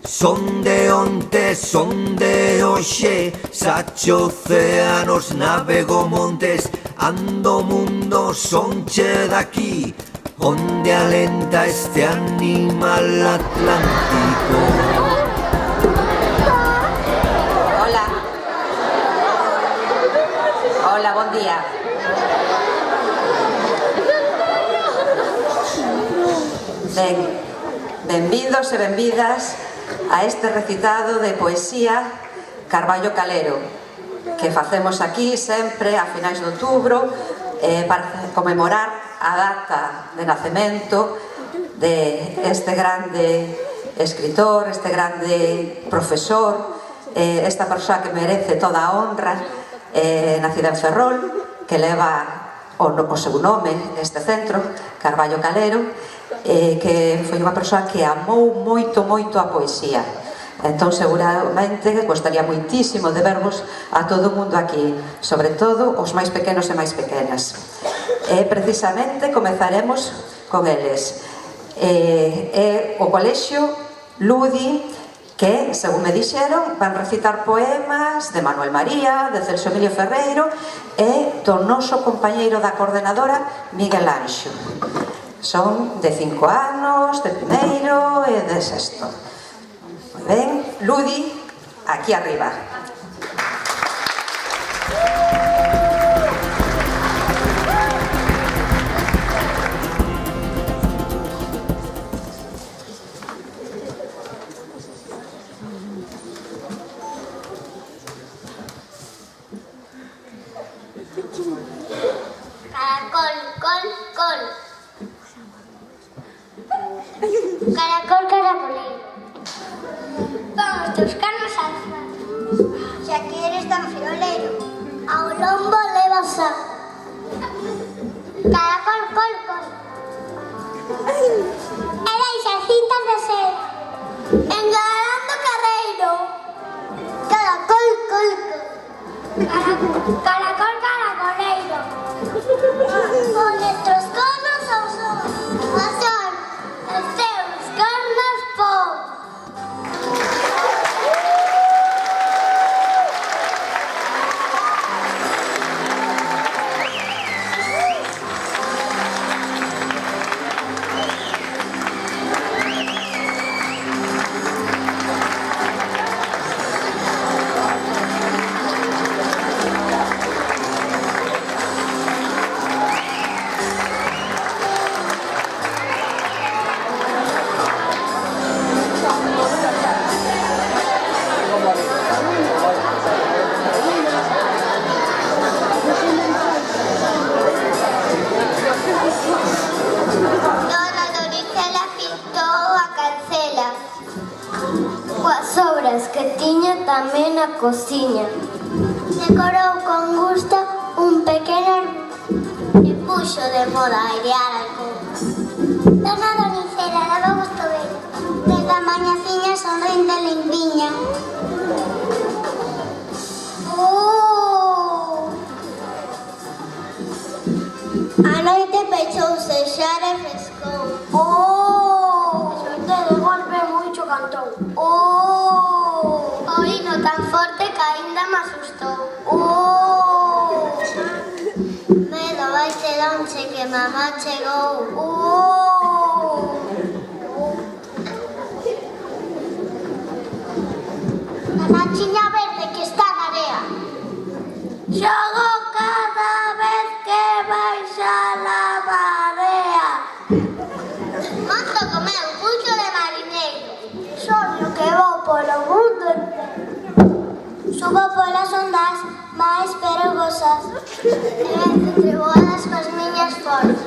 Son de onte, son de hoxe, sacho océanos, navego montes, ando mundo, sonche daqui, onde alenta este animal atlántico. Hola. Hola, bon día. Benvidos e benvidas a este recitado de poesía Carballo Calero que facemos aquí sempre a finais de outubro para conmemorar a data de nacemento de este grande escritor, este grande profesor, esta persoa que merece toda a honra, nacida en Ferrol, que leva o seu nome neste centro, Carballo Calero, que foi unha persoa que amou moito a poesía. Entón seguramente gostaría moitísimo de vervos a todo o mundo aquí, sobre todo os máis pequenos e máis pequenas. Precisamente comezaremos con eles. O colexio Ludi, que, según me dixeron, van recitar poemas de Manuel María, de Celso Emilio Ferreiro e do noso compañeiro da coordenadora, Miguel Anxo. Son de 5 anos, de primeiro e de sexto. Moi ben, Ludi, aquí arriba. Caracol, col, col. Caracol, caracoleiro. Vamos buscarnos alfa. Xa que eres tan frioleiro, ao lombo levas a. Caracol, col, col. E deixas cintas de seda, engalando carreiro. Caracol, col, col. Caracol, caracoleiro. Con nuestros cornos ao sol, a sol, os teus cornos pon. Que tiña tamén a cociña. Decorou con gusto un pequeno e puxo de moda airear algo. Dona Donicela daba gusto ver, desde a mañaciña sonrente limpiña. A noite pechouse, xa refrescou. Sorte de golpe mucho cantou. O hino tan forte que ainda me asustou. Medo vai ter onxe que mamá chegou. A nachiña verde que está na area xogo cada vez que baixa la marea. Monto comeu puxo de marineiro, soño que vou polo mundo entero. Subo polas ondas máis perigosas e venzo treboadas coas miñas forzas.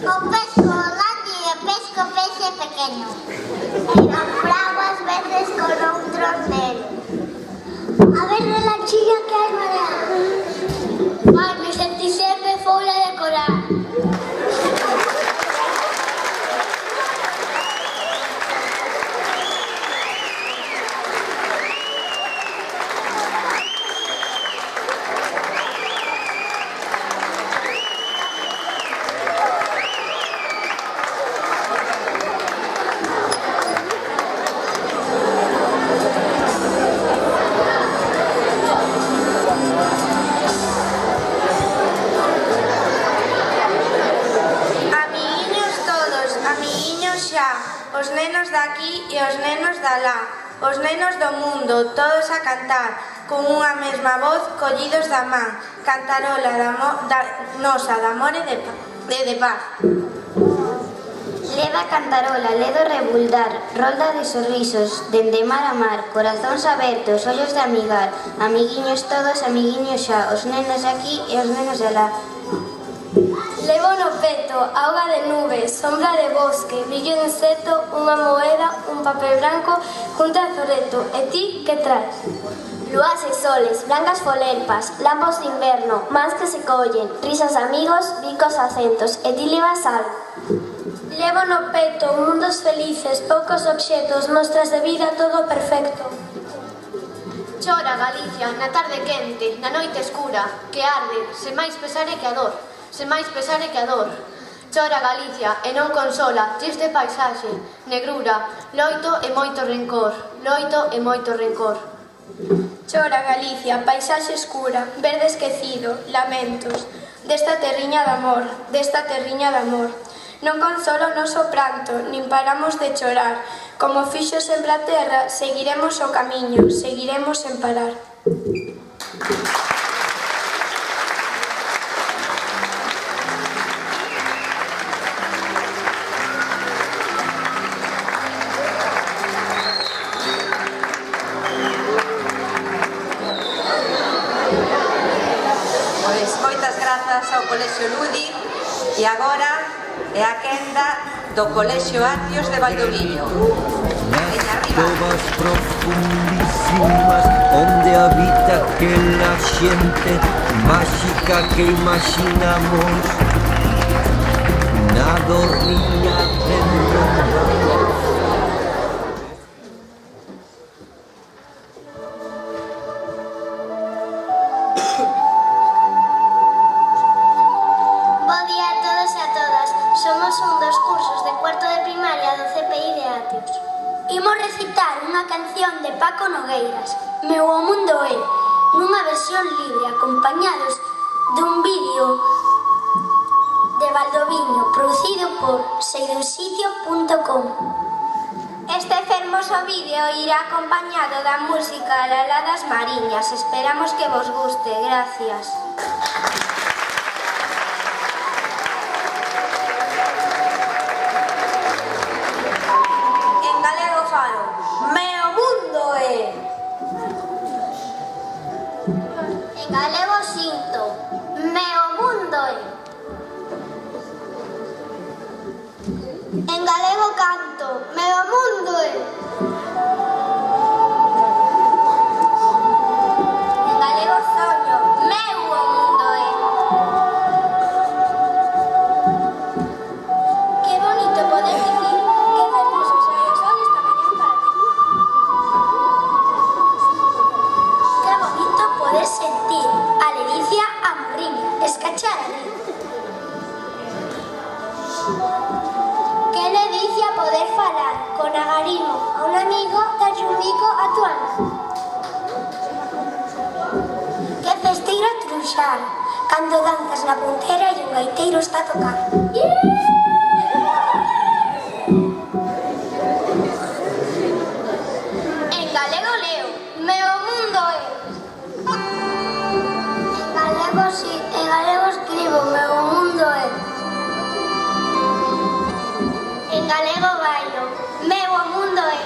O pesco grande e o pesco peixe pequeno e naufrago ás veces con outro negro. A ver de la chilla que hai marea. Ai, me sentí sempre fora de corar. os nenos daqui e os nenos de alá, os nenos do mundo, todos a cantar, con unha mesma voz, collidos da man, cantarola nosa de amor e de paz. Leda cantarola, ledo rebuldar, rolda de sorrisos, dende mar a mar, corazóns abertos, ollos de amigar, amiguiños todos, amiguiños xa, os nenos aquí e os nenos de alá. Levo no peto, auga de nubes, sombra de bosque, brillo de insecto, unha moeda, un papel branco, cun trazoreto. E ti, que traes? Luas e soles, blancas folerpas, lampos de inverno, mans que se collen, risas amigos, bicos acentos. E ti levas algo? Levo no peto, mundos felices, poucos obxetos, mostras de vida, todo perfecto. Chora, Galicia, na tarde quente, na noite escura, que arde, sen máis pesare que a dor, sen máis pesare que a dor. Chora, Galicia, e non consola, triste paisaxe, negrura, loito e moito rencor, loito e moito rencor. Chora, Galicia, paisaxe escura, verde esquecido, lamentos, desta terriña de amor, desta terriña de amor. Non consola o noso pranto, nin paramos de chorar. Como fixo sempre a terra, seguiremos o camiño, seguiremos sen parar. Pois moitas grazas ao Colexio Ludi e agora é a quenda do Colexio Atios de Valdoviño. Veña arriba. Covas profundísimas onde habita aquela xente máxica que imaginamos na dormía dentro do Bo día a todos e a todas. Somos un dos cursos de cuarto de primaria do CPI de Atios. Imos recitar unha canción de Paco Nogueiras, Meu o mundo é, nunha versión libre, acompañados dun vídeo de Valdoviño, producido por seidositio.com. Este fermoso vídeo irá acompañado da música Lalá das Mariñas. Esperamos que vos guste. Gracias. En galego falo, meu mundo é. En galego sinto, meu mundo é. En galego canto, meu mundo é. En galego soño, meu o mundo é. Que bonito poder dicir que fermoso sai o sol esta mañá para ti. Que bonito poder sentir a ledicia amorriña, escachar a mí. Que ledicia poder falar con agarimo a un amigo, darlle un bico a tu ana. Que festeiro truxar cando danzas na puntera e un gaiteiro está a tocar. En galego leo, meu mundo é. En galego si, en galego escribo, meu mundo é. En galego bailo, meu mundo é.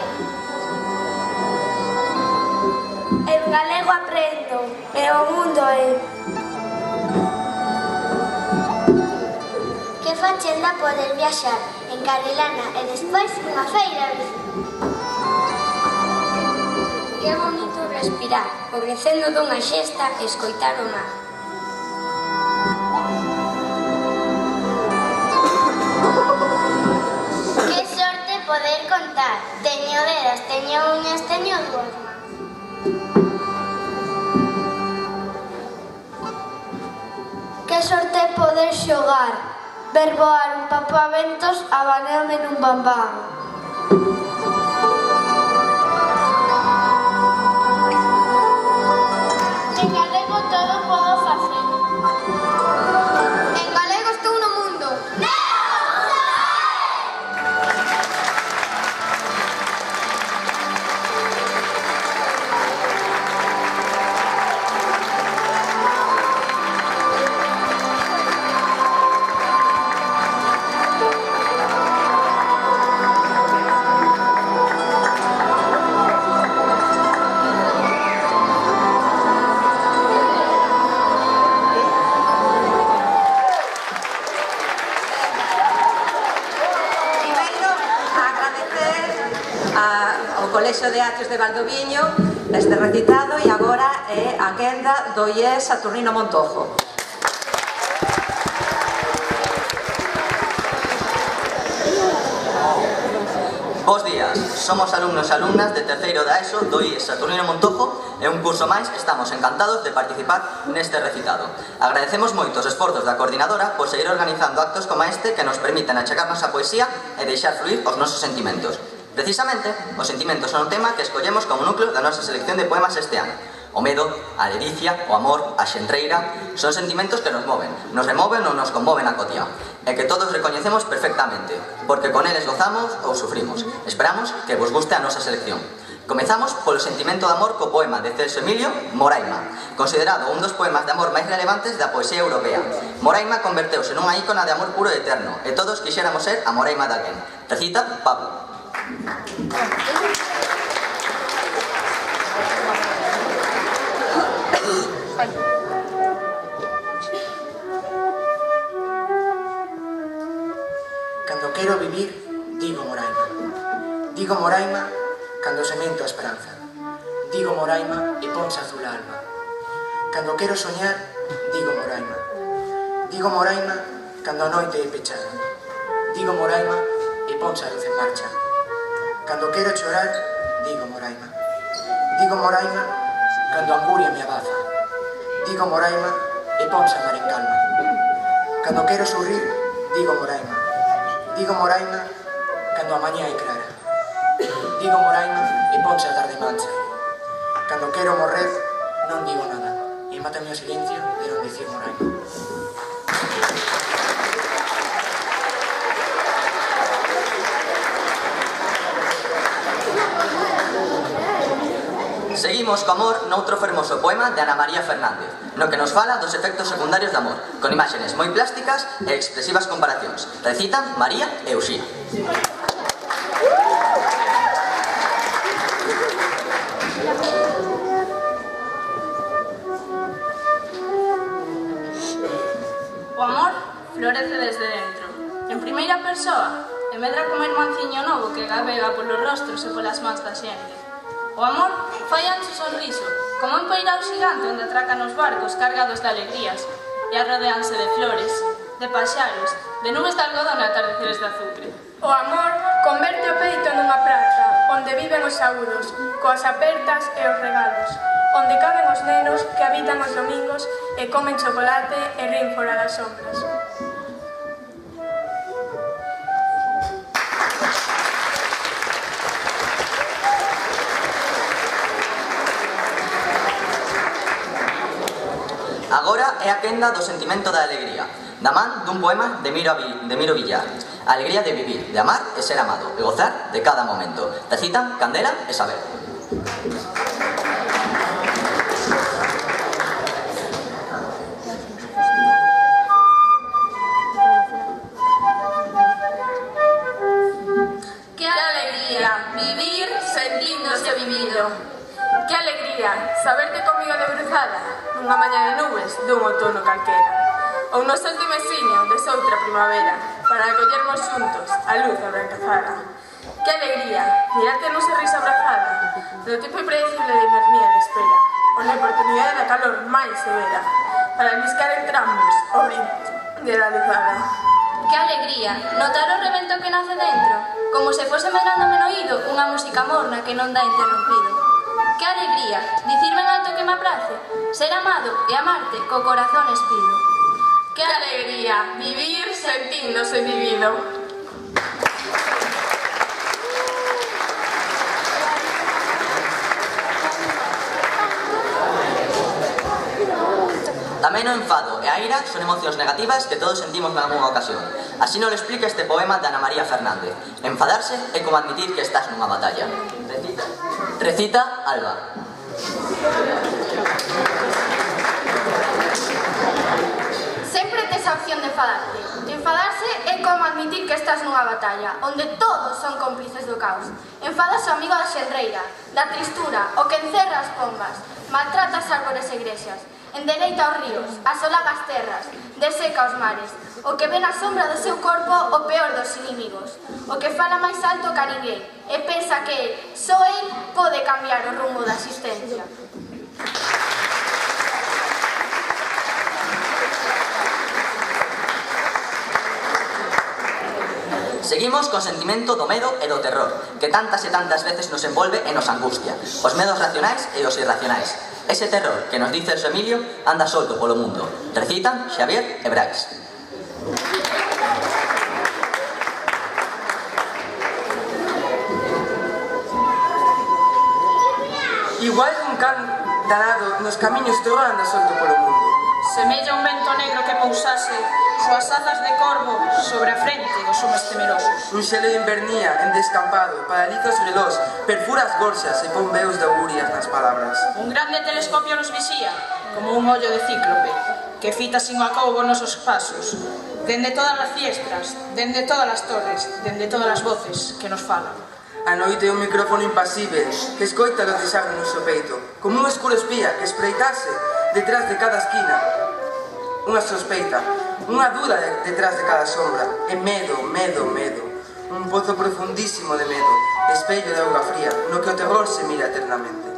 En galego aprendo, meu mundo é. Que fachenda poder viaxar en Carrilana e despois unha feira. Que bonito respirar, o recendo dunha xesta e escoitar o mar. Que sorte poder contar. Teño dedas, teño uñas, teño dúas mans. Que sorte poder xogar, ver voar un papaventos, abaneame nun bambán. En galego todo podo facer. En galego estou no mundo. Colexio de Atrios de Valdoviño neste recitado e agora é a quenda do IES Saturnino Montojo. Bos días, somos alumnos e alumnas de terceiro da ESO do IES Saturnino Montojo e un curso máis estamos encantados de participar neste recitado. Agradecemos moito os esforzos da coordinadora por seguir organizando actos como este que nos permiten achegarnos a poesía e deixar fluir os nosos sentimentos. Precisamente, os sentimentos son o tema que escollemos como núcleo da nosa selección de poemas este ano. O medo, a ledicia, o amor, a xentreira, son sentimentos que nos moven, nos removen ou nos conmoven a cotía, e que todos recoñecemos perfectamente, porque con eles gozamos ou sufrimos. Esperamos que vos guste a nosa selección. Comezamos polo sentimento de amor co poema de Celso Emilio, Moraima, considerado un dos poemas de amor máis relevantes da poesía europea. Moraima converteuse nunha ícona de amor puro e eterno, e todos quixéramos ser a Moraima de alguén. Recita Pablo. Cando quero vivir, digo Moraima. Digo Moraima cando semento a esperanza. Digo Moraima e ponse azul a alma. Cando quero soñar, digo Moraima. Digo Moraima cando a noite é pechada. Digo Moraima e ponse a luz en marcha. Cando quero chorar, digo Moraima. Digo Moraima cando a anguria me abaza. Digo Moraima e ponse a mar en calma. Cando quero sorrir, digo Moraima. Digo Moraima cando a mañá é clara. Digo Moraima e ponse a tarde mancha. Cando quero morrer, non digo nada. E mátame o silencio de non dicir Moraima. Seguimos co amor noutro fermoso poema de Ana María Fernández, no que nos fala dos efectos secundarios de amor, con imaxes moi plásticas e expresivas comparacións. Recitan María e Uxía. O amor florece desde dentro. En primeira persoa, e medra como irmanciño novo que gabega polos rostros e polas mans da xente. O amor fai ancho sorriso, como un peirao xigante onde atracan os barcos cargados de alegrías e arrodeanse de flores, de paxaros, de nubes de algodón e atardeceres de azucre. O amor converte o peito nunha praza, onde viven os saúdos, coas apertas e os regalos, onde caben os nenos que habitan os domingos e comen chocolate e rin fora das sombras. Agora é a quenda do sentimento da alegría, da man dun poema de Miro Villar. A alegría de vivir, de amar e ser amado, e gozar de cada momento. Recitan Candela e Saber. Que alegría vivir sentíndose vivido. Que alegría saberte comigo debruzada nunha mañá de nubes dun outono calquera, ou no sol de mesiño de soutra primavera, para collermos xuntos a luz abrancazada. Que alegría mirarte nun sorriso abrazada do tipo impredecible de inernía de espera, por la oportunidade da calor máis severa, para liscar entrambos o brillo de la luzada. Que alegría notar o rebento que nace dentro, como se fose medrándome no oído unha música morna que non dá interrompido. Que alegría dicir ben alto que me aprace, ser amado e amarte co corazón espido. Que alegría vivir sentíndose vivido. Tamén o enfado e a ira son emocións negativas que todos sentimos nalgúnha ocasión. Así nos lo explica este poema de Ana María Fernández. Enfadarse é como admitir que estás nunha batalla. Recita Alba. Sempre tes a opción de enfadarte. Enfadarse é como admitir que estás nunha batalla, onde todos son cómplices do caos. Enfadas o amigo da xenreira, da tristura, o que encerra as pombas, maltrata as árbores e igrexas. endereita os ríos, asolaga as terras, deseca os mares, o que ven a sombra do seu corpo o peor dos inimigos, o que fala máis alto que a ninguén, e pensa que só el pode cambiar o rumbo da existencia. Seguimos co sentimento do medo e do terror, que tantas e tantas veces nos envolve e nos angustia. Os medos racionais e os irracionais. Ese terror que nos dice Elso Emilio anda solto polo mundo. Recitan Xavier e Brais. Igual que un can danado nos camiños terror anda solto polo mundo. Semella un vento negro que pousase súas azas de corvo sobre a frente dos homes temerosos. Un xelo de invernía en descampado, paraliza os relós, perfura as gorxas e pon veus de augurias nas palabras. Un grande telescopio nos vixía, como un ollo de cíclope, que fita sin acougo nosos pasos, dende todas as fiestras, dende todas as torres, dende todas as voces que nos falan. A noite é un micrófono impasible que escoita lo que sabe no seu peito, como un escuro espía que espreitase detrás de cada esquina. Unha sospeita, unha duda detrás de cada sombra, e medo, medo, medo. Un pozo profundísimo de medo, espello de auga fría, no que o terror se mira eternamente.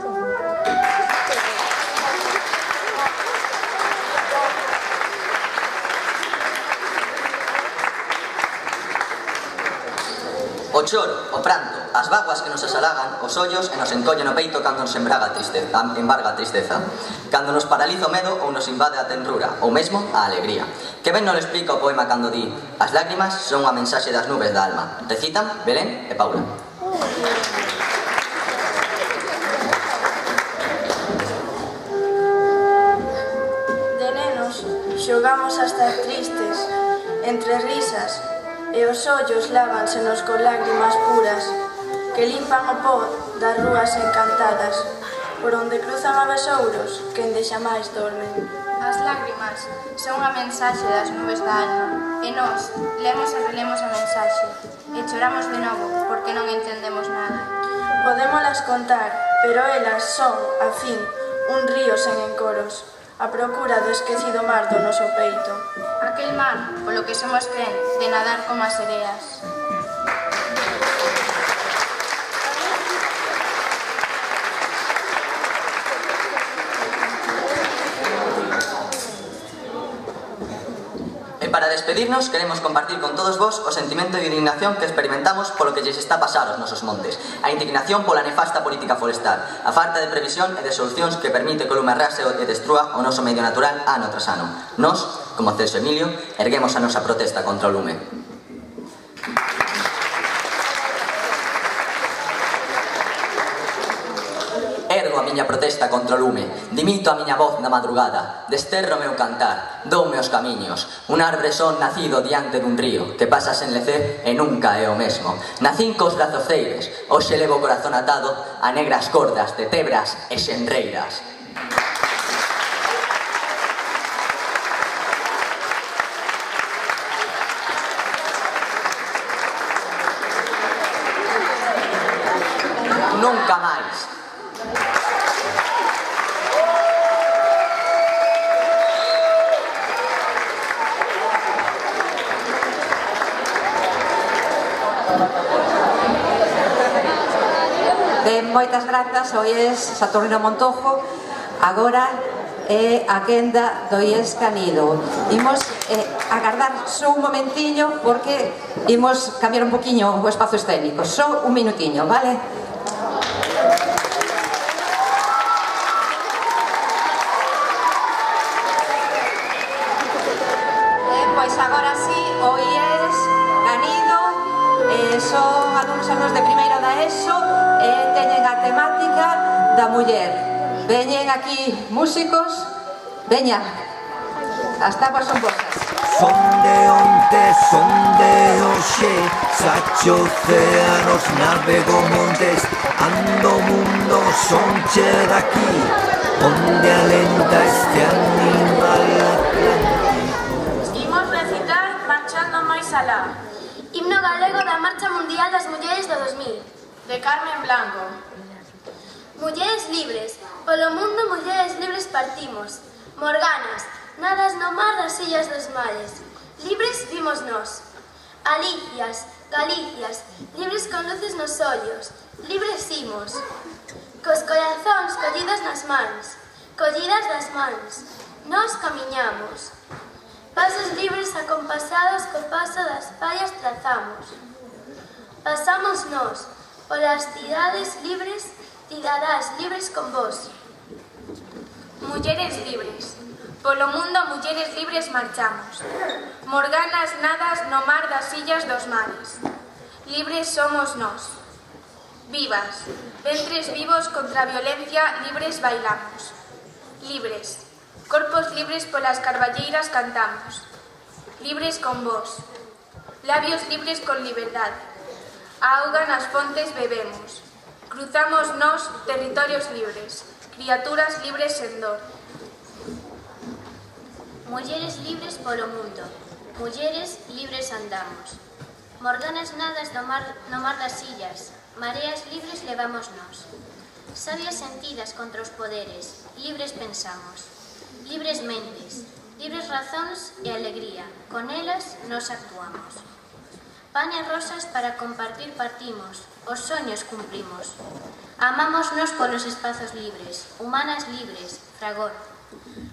O choro, o pranto, as vaguas que nos asalagan, os ollos e nos encollen o peito cando nos embarga a tristeza, cando nos paraliza o medo ou nos invade a tenrura, ou mesmo a alegría. Que ben nos explica o poema cando di: as lágrimas son unha mensaxe das nubes da alma. Recitan Belén e Paula. De nenos xogamos a estar tristes, entre risas, e os ollos lávansenos con lágrimas puras que limpan o pó das rúas encantadas por onde cruzan a besouros que ende xamais dormen. As lágrimas son unha mensaxe das nubes da alma e nós lemos e relemos a mensaxe e choramos de novo porque non entendemos nada. Podémolas contar, pero elas son, a fin, un río sen encoros, a procura do esquecido mar do noso peito. Aquel mar, polo que somos cren, de nadar como as sereas. E para despedirnos, queremos compartir con todos vos o sentimento de indignación que experimentamos polo que lles está a pasar aos nosos montes. A indignación pola nefasta política forestal, a falta de previsión e de solucións que permite que o lume arrase e destrúa o noso medio natural ano tras ano. Nós, como Celso Emilio, erguemos a nosa protesta contra o lume. Ergo a miña protesta contra o lume, dimito a miña voz na madrugada, desterro o meu cantar, doume os camiños, un arbre son nacido diante dun río, que pasa sen lecer e nunca é o mesmo. Nacín cos brazoceiros, hoxe levo o corazón atado a negras cordas de tebras e xenreiras. Nunca máis. Moitas grazas, hoy é Saturnino Montojo, agora é a quenda do IES Canido. Imos agardar só un momentiño porque imos cambiar un poquinho o espazo escénico, só un minutiño, vale? Pois agora sí, o IES Canido son alumnos de primeiro da ESO e teñen a temática da muller. Veñen aquí músicos, veña, as tapas son vosas. Son de onte, son de hoxe, sacho océanos, navego montes, ando mundo, sonche daqui, onde alenta este animal atlántico. Imos recitar Marchando máis alá. Himno galego da Marcha Mundial das Mulleres do 2000. De Carmen Blanco. Mulleres libres, polo mundo mulleres libres partimos. Morganas, nadas no mar das illas dos mares. Libres vimos nós. Alicias, Galicias, libres con luces nos ollos. Libres imos. Cos corazóns collidos nas mans, collidas das mans. Nós camiñamos. Pasos libres acompasados co paso das pallas trazamos. Pasamos nós, polas cidades libres, cidadás libres con vos. Mulleres libres. Polo mundo mulleres libres marchamos. Morganas nadas no mar das illas dos mares. Libres somos nós. Vivas, ventres vivos contra a violencia, libres bailamos. Libres, corpos libres polas carballeiras cantamos. Libres con vos, labios libres con liberdade. A auga nas fontes bebemos. Cruzamos nós territorios libres, criaturas libres sen dor. Mulleres libres polo mundo, mulleres libres andamos. Morganas nadas no mar das illas, mareas libres levamos nós. Sabias sentidas contra os poderes, libres pensamos. Libres mentes, libres razóns e alegría, con elas nos actuamos. Pan e rosas para compartir partimos, os soños cumprimos. Amámonos polos espazos libres, humanas libres, fragor.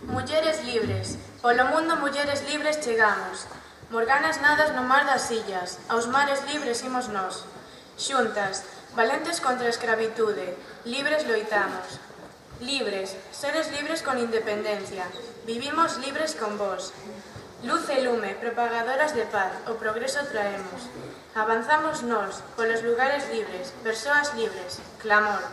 Mulleres libres, polo mundo mulleres libres chegamos. Morganas nadas no mar das illas, aos mares libres imos nós. Xuntas, valentes contra a escravitude, libres loitamos. Libres, seres libres con independencia, vivimos libres con vos. Luz e lume, propagadoras de paz, o progreso traemos. Avanzamos nós, polos lugares libres, persoas libres, clamor.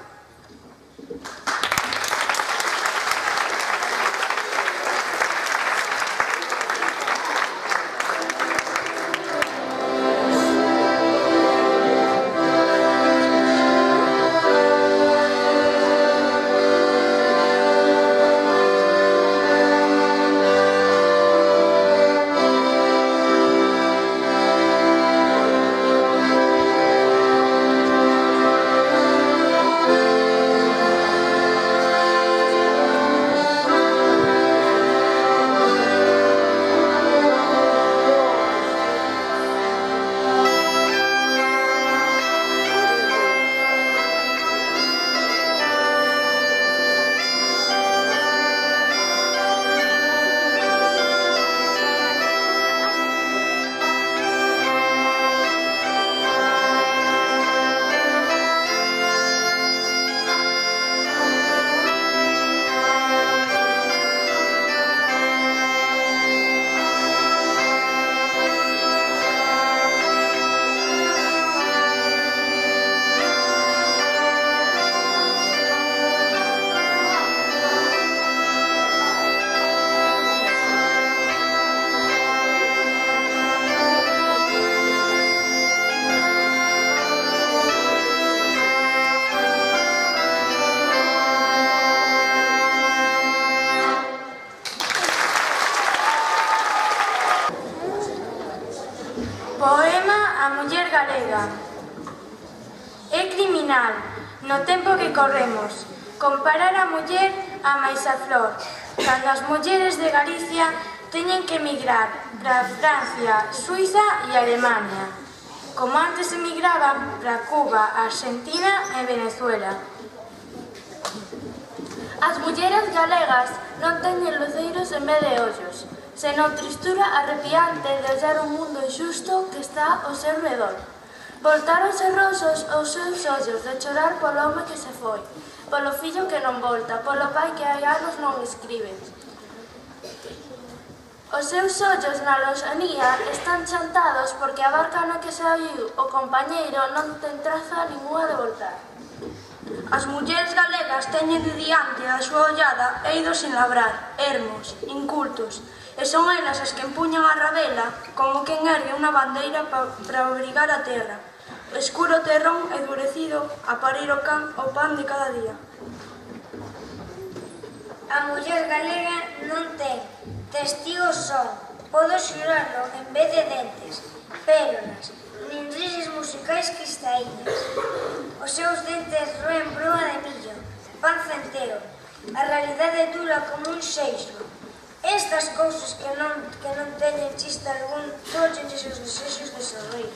Poema a muller galega. É criminal, no tempo que corremos, comparar a muller a máis a flor, cando as mulleres de Galicia teñen que emigrar para Francia, Suiza e Alemania, como antes emigraban para Cuba, Argentina e Venezuela. As mulleres galegas non teñen luceiros en vez de ollos, senón tristura arrepiante de ollar o mundo injusto que está ao seu redor. Voltáronse rosos os seus ollos de chorar polo home que se foi, polo fillo que non volta, polo pai que hai anos non escribe. Os seus ollos na loxanía están chantados porque a barca na que saiu o compañeiro non ten traza ninguna de voltar. As mulleres galegas teñen diante da súa ollada eidos sin labrar, ermos, incultos, e son elas as que empuñan a rabela como quen ergue unha bandeira para obrigar a terra, o escuro terrón endurecido a parir o pan de cada día. A muller galega non ten testigos son, podo xurarlo en vez de dentes, pérolas, nin rises musicais cristaínas. Os seus dentes roen bruma de millo, pan centeo, a realidade dura como un seixo, Estas cousas que non teñen chiste algún, tróchenlles os desexos de sorrir.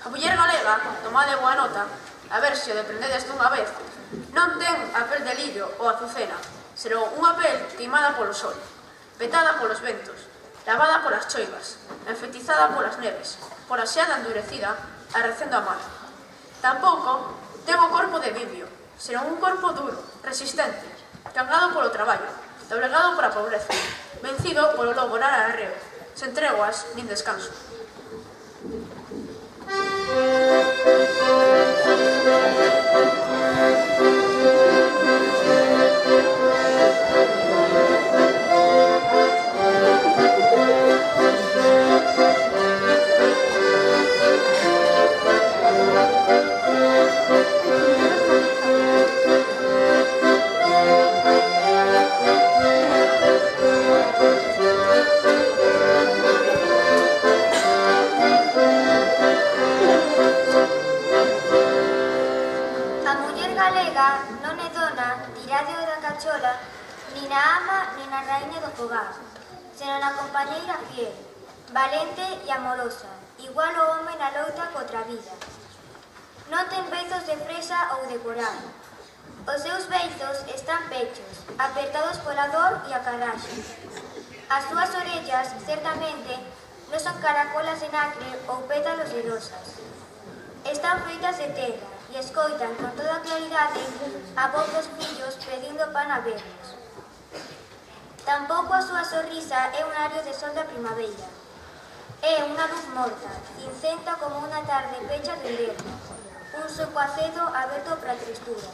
A muller galega, tomade boa nota, a ver se o deprendedes dunha vez, non ten a pel de lillo ou azucena, senón unha pel queimada polo sol, petada polos ventos, lavada polas choivas, enfetizada polas neves, pola xeada endurecida, arrecendo a mar. Tampouco ten o corpo de vidrio, senón un corpo duro, resistente, cangado polo traballo, doblegado pola pobreza, vencido polo lobo nar arreo, sen treguas nin descanso. Nin a ama, nin a raíña do fogar, senón a compañeira fiel, valente e amorosa, igual o home na loita contra a vida. Non ten beizos de fresa ou de coral. Os seus beizos están pechos, apertados pola dor e a carraxe. As súas orellas, certamente, non son caracolas de nacre ou pétalos de rosas. Están feitas de terra e escoitan con toda claridade a voz dos fillos pedindo pan a vernos. Tampouco a súa sorrisa é un ario de sol da primavera. É unha luz morta, cincenta como unha tarde pecha de inverno, un soco acedo aberto para a tristura.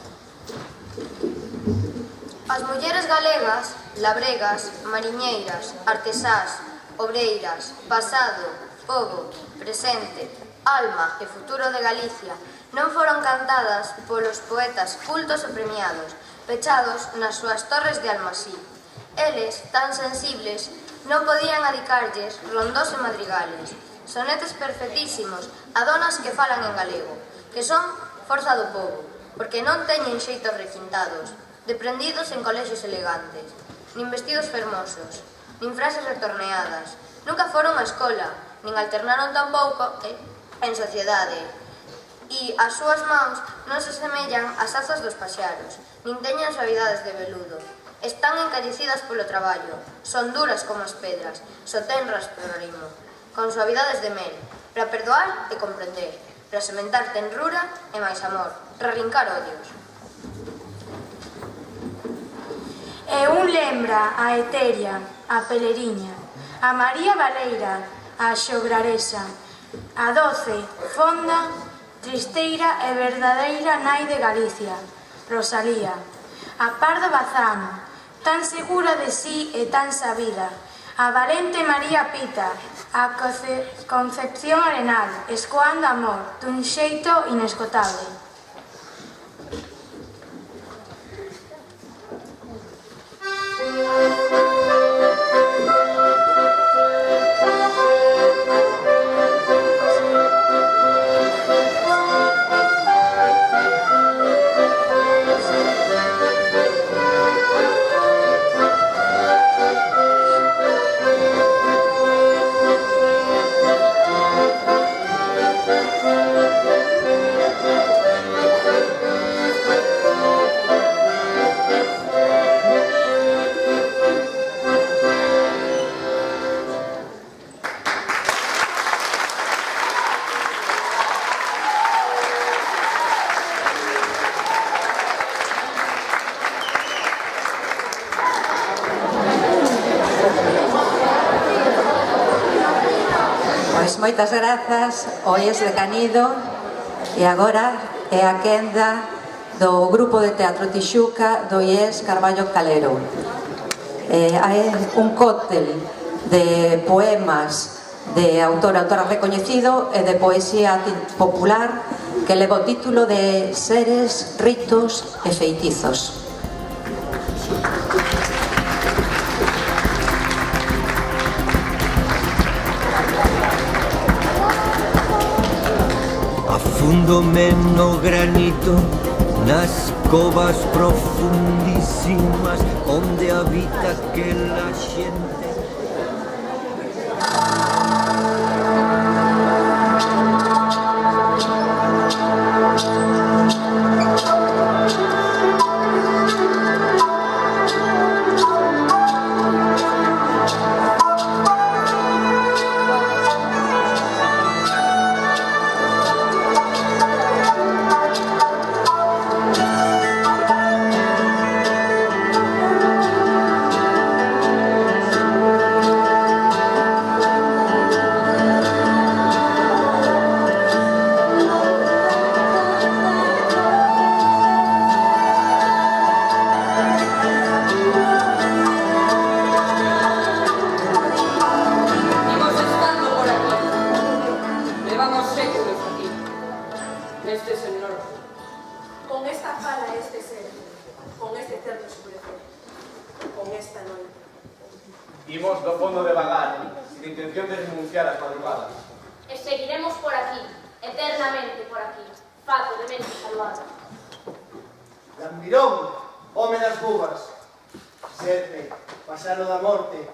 As mulleres galegas, labregas, mariñeiras, artesás, obreiras, pasado, pobo, presente, alma e futuro de Galicia non foron cantadas polos poetas cultos e premiados, pechados nas súas torres de Almasí. Eles, tan sensibles, non podían adicarlles rondós e madrigales, sonetes perfectísimos a donas que falan en galego, que son forza do povo, porque non teñen xeitos requintados, deprendidos en colexios elegantes, nin vestidos fermosos, nin frases retorneadas, nunca foron á escola, nin alternaron tampouco en sociedade, e as súas mans non se semellan ás azas dos paxaros, nin teñen suavidades de veludo. Están encallecidas polo traballo, son duras como as pedras, sotenras polo rimo, con suavidades de mel, para perdoar e comprender, para sementar tenrura e máis amor, para arrincar odios. E un lembra a Eteria, a Peleriña, a María Valeira, a Xograresa, a Doce, fonda, tristeira e verdadeira nai de Galicia, Rosalía, a Pardo Bazán, tan segura de sí e tan sabida, a valente María Pita, a Concepción Arenal, escoando amor, dun xeito inesgotable. Moitas grazas ao IES de Canido e agora é a quenda do Grupo de Teatro Tixuca do IES Carballo Calero. Hai un cóctel de poemas de autora recoñecido e de poesía popular que leva o título de Seres, ritos e feitizos. Afúndome no granito nas covas profundísimas onde habita aquela xente. Imos do fondo de vagar, sin intención de renunciar ás madrugadas. E seguiremos por aquí, eternamente por aquí, fato de mente salvada. Lambirón, home das bubas, serpe, pasalo da morte,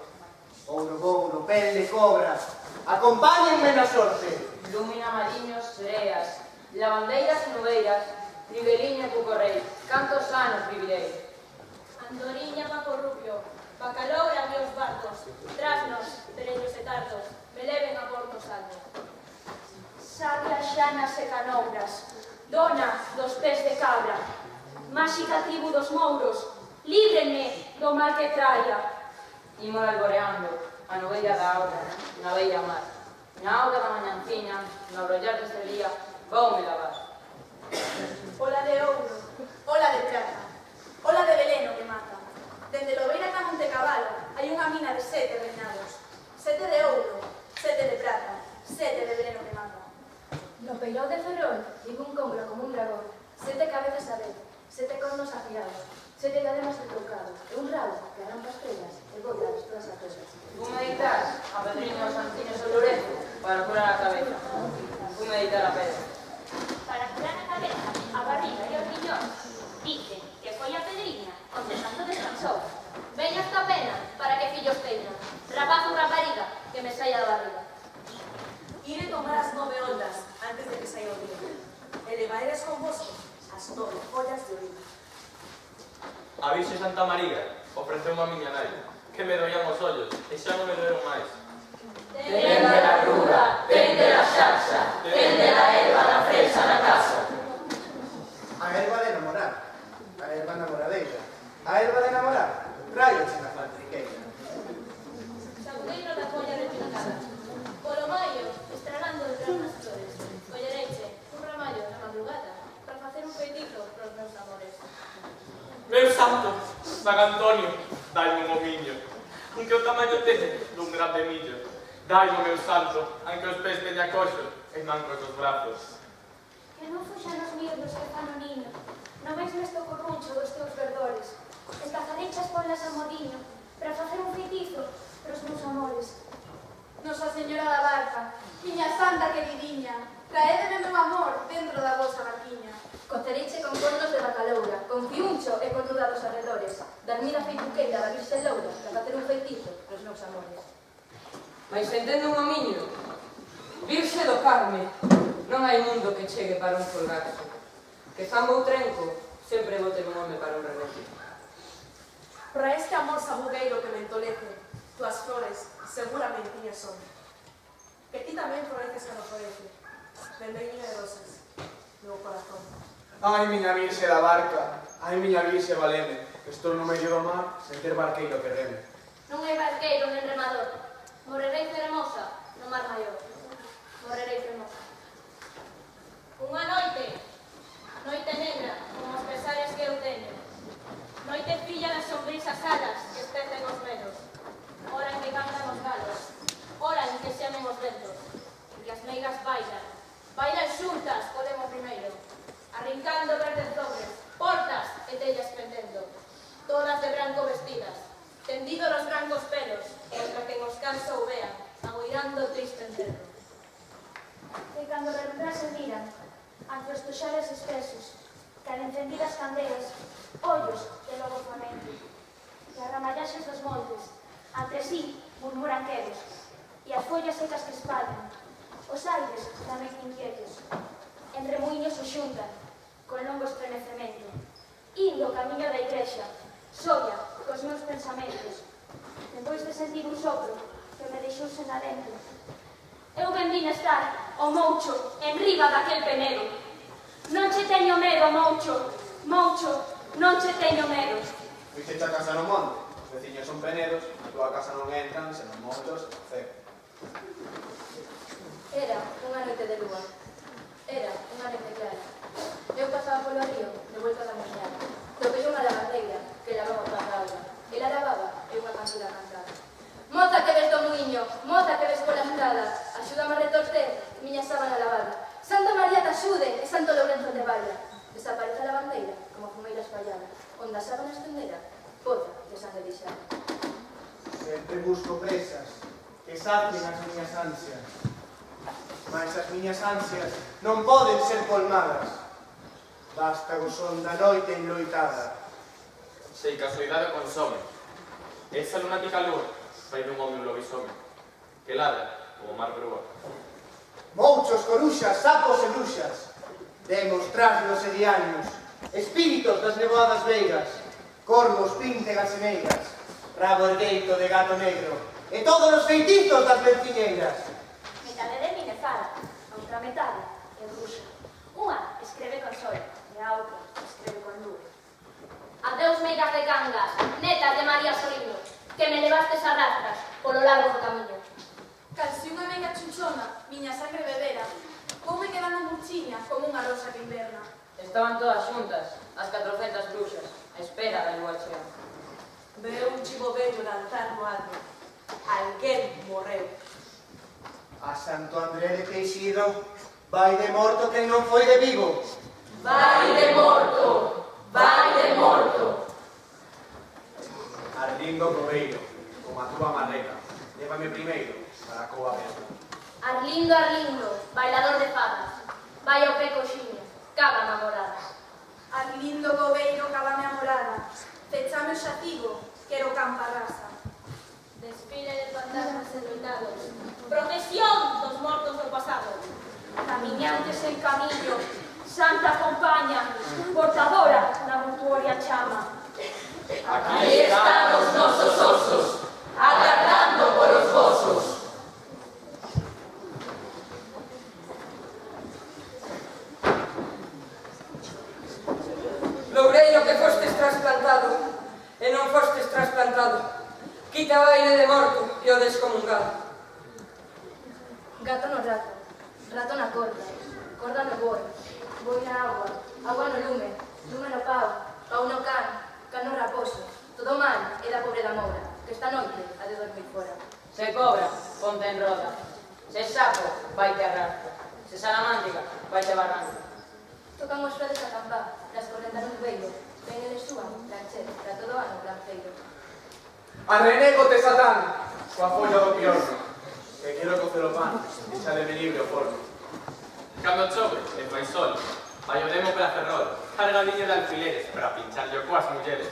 ouro bouro, pel de cobra, acompáñenme na sorte. Lumina mariños, sereas, lavandeiras e nubeiras, ribeliña cucorrei, cantos anos vivirei. Andoriña papo rubio, bacaloura meus barcos, trasnos, perellos e tardos, me leven a porto salvo. Sabia xanas e canouras, dona dos pés de cabra, máxica tribu dos mouros, líbreme do mal que traia. Imo alboreando, a noveira da auga, na beira mar, na auga da mañanciña, no abrollar deste día, voume lavar. Ola de ouro, ola de plata, ola de veleno que mata. Dende Lobeira ata Montecabalo hai unha mina de 7 reinados, 7 de ouro, 7 de plata, 7 de veleno que mata. No peirao de Ferrol vive un cómbro como un dragón, 7 cabezas a vez, 7 cornos afiados, 7 diademas de trocado, e un rabo que arranca estrellas e boias todas as cosas. Fun meditar a Pedriño Santiño Solorezo para curar a cabeza. Fun meditar a Pedro. Para curar a cabeza, a barriga e os riñóns, dice que foi a Pedriña onde Santo descansou. Veña esta pena para que fillos teñan, rapaz ou rapariga, que me saia da barriga. Ire tomar as 9 ondas antes de que saia o día, e levaeres con vosco as 9 follas de oliva. A Virxe Santa María ofreceu a miña nai, que me doían os ollos, e xa non me doeron máis. Tende a ruda, tende a xaxa, tende a erva da fresa na casa. A erva de enamorar, a erva namoradeira, a erva de enamorar, tráiase na faltriqueira. Sacudeiro da folla repincada, polo maio, estragando de as flores, collereiche un ramallo na madrugada para facer un feitizo pros meus amores. Meu santo, San Antonio, dai-me un homiño, un que o tamaño teñe dun grande millo. Dai-me, meu santo, aunque os pés teña coxos e mancos os brazos. Que non fuxan os mirlos que fan o niño, non veis nesto corruncho dos teus verdores, escazareichas ponlas a modiño, para facer un feitizo pros meus amores. Nosa Señora da Barca, miña santa queridiña, traédeme meu amor dentro da vosa barquiña. Cocereiche con cornos de bacaloura, con fiuncho e con ruda dos arredores, da ermida feituqueira da Virxe Loura, para facer un feitizo pros meus amores. Mais entendo un homiño. Virxe do Carme, non hai mundo que chegue para un colgaxo. Que zambo ou trenco, sempre bote un home para un remedio. Para este amor sabugueiro que me entolece, tuas flores seguramente miñas son. Que ti tamén floreces cando florece, vermello de rosas, meu corazón. Ai, miña Virxe da Barca, ai, miña Virxe valeme, que estou no medio do mar sen ter barqueiro que reme. Non hai barqueiro nen remador, morrerei fermosa no mar maior. Morrerei fermosa. Unha noite, noite negra, como os pesares que eu teño. Noite filla das sombrisas alas que estenden os medos. Hora en que cantan os galos, hora en que xemen os ventos, en que as meigas bailan, bailan xuntas co lemo primeiro, arrincando verdes dobres, portas e tellas pendendo, todas de branco vestidas, tendido los brancos pelos, contra que os cans soubean, agoirando o triste enterro. E cando relumbras se miran, ante os tuxales espesos, que al encendidas candeas paisaxes dos montes. Ante sí murmuran quedos, e as follas secas que espaldan. Os aires da noite inquietos, en remuiños se xuntan, con longo estremecemento. Indo o camiño da igrexa, soia cos meus pensamentos, depois de sentir un sopro que me deixou sen adentro. Eu ben vin estar o Moucho en riba daquel penedo. Non che teño medo, Moucho, Moucho, non che teño medo. Vixe a casa no monte, os veciños son penedos, na tua casa non entran, senón montos, cego. Era unha noite de lúa, era unha noite clara. Eu pasaba polo río de volta da mañá. Topei unha lavandeira que lavaba para a auga. Ela lavaba e unha cantura cantada. Moza que ves do muiño, moza que ves pola estrada, axúdame a retorcer miña sábana lavada. Santa María te axude e Santo Lourenzo te vaya. Desaparece a lavandeira como a fumeira espallada. Onde a sábana estendera, poza de sangue deixada. Sempre busco presas que sacien as miñas ansias. Mas as miñas ansias non poden ser colmadas. Basta o son da noite enloitada. Sei casuidade o consome. Esa lunática lúa fai dun home un lobisome, que ladra como mar brúa. Mouchos, coruxas, sapos e bruxas, demos trasnos e diaños, espíritos das nevoadas veigas, corvos, píntegas e meigas, rabo ergueito de gato negro, e todos os feitizos das venciñeiras. Metade de min é fada, a outra metade é bruxa. Unha escreve con sol e a outra escreve con lúa. Adeus, meigas de Cangas, netas de María Solino, que me levastes a rastras polo largo do camiño. Cal se unha meiga chuchona, miña sangre bebera, voume quedando murchiña como unha rosa que inverna. Estaban todas xuntas, as 400 bruxas, a espera da lúa chea. Veu un chivo bello de altar no alto. Alguén morreu. A Santo André de Queixido, vai de morto quen non foi de vivo. Vai de morto, vai de morto. Arlindo Cobeiro, como a túa marreca, lévame primeiro para a cova mesmo. Arlindo, Arlindo, bailador de fadas, vai ao pé coxiño, cava namorada. Arlindo Cobeiro, cabame a morada, fechame o xatigo, quero campa rasa. Desfile de fantasmas enloitados, Procesión dos mortos do pasado. Camiñantes en camiño, santa compaña, portadora da mortuoria chama. Aquí están os nosos osos, agardando polos vosos. Loureiro que fostes trasplantado, e non fostes trasplantado. Quita o aire de morto e o descomungado. gato no rato, rato na corda, corda no boi, boi na agua, agua no lume, lume no pau, pau no can, can no raposo. Todo mal é da pobre da Moura, que esta noite ha de dormir fora. Se cobra, ponte en roda. Se sapo, vai te arrastra. Se salamántica, vai te barranca. Tocan os fredes a campá, las correntas no veiro, ven eles súan, plancher, para todo ano planceiro. Arrenégote, Satán, coa folla do piorno, que quero cocer o pan, e xa de libre o forno. Cando chove e fai sol, vai o demo para Ferrol, cargadiño de alfileres para pincharlle coas mulleres.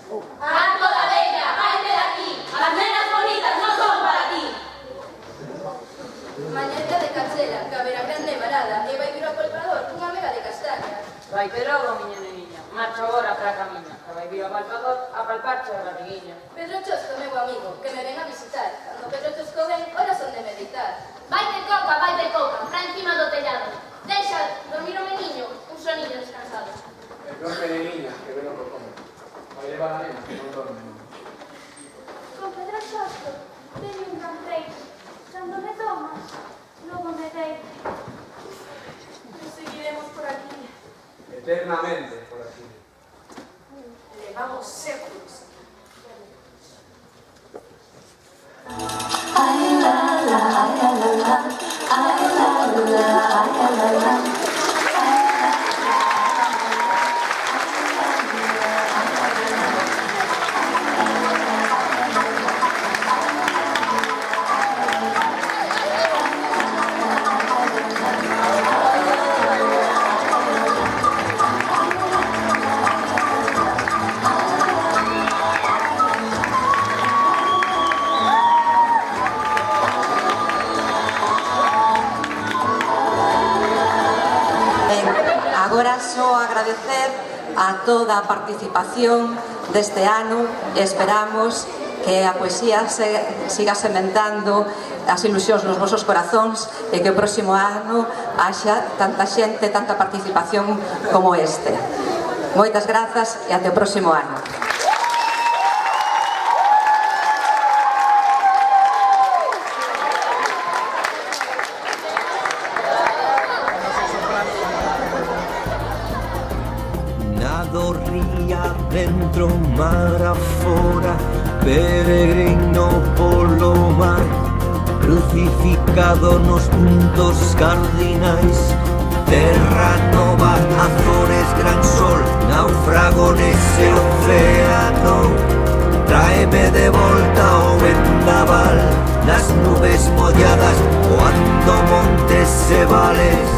Alto da Veira, vaite de aquí, as nenas bonitas non son para ti. Mañana de Cachela, que haberá grande varada, e vai vir ao palpador cunha mega de castañas. Vai te logo, miña neniña, marcha agora para a camiña, que vai vir ao palpador a palparche a barriguiña. Pedro Chosco, meu amigo, que me ven a visitar. Cando Pedro Chosco ven, horas son de meditar. Vai de coca, pra encima do tellado. Deixa dormir o meniño, un soniño descansado. Non me niña, que ven o como. Vai levar a nena, que non dorme. Con Pedro Chosco, teño un gran treito. Cando me tomas, logo me deito. Nos seguiremos por aquí. Eternamente, por así. Levamos séculos. queda só agradecer a toda a participación deste ano e esperamos que a poesía siga sementando as ilusións nos vosos corazóns e que o próximo ano haxa tanta xente, tanta participación como este. Moitas grazas e até o próximo ano. Nado ría dentro, mar afora, peregrino polo mar, crucificado nos puntos cardinais, terra nova, Azores, gran sol, naufrago nese océano, tráeme de volta o vendaval, nas nubes molladas, voando montes e vales.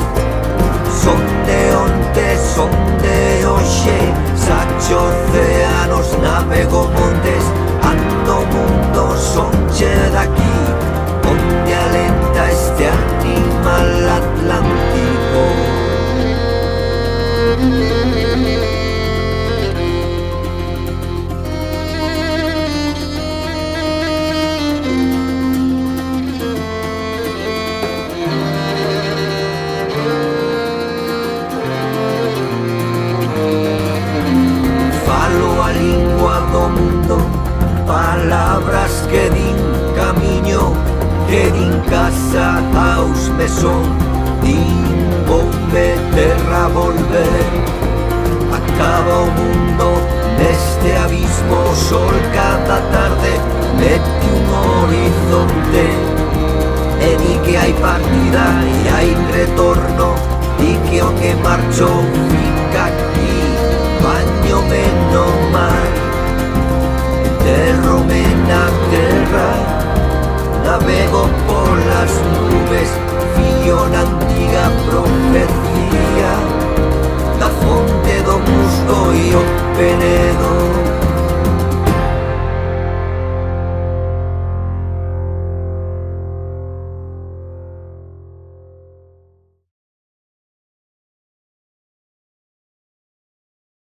Son de onte, son de hoxe, sacho océanos, navego montes, ando mundo, sonche daqui, onde alenta este animal atlántico. Do mundo, palabras que din camiño, que din casa aos mesón, din voume terra volver. Acaba o mundo neste abismo, sol cada tarde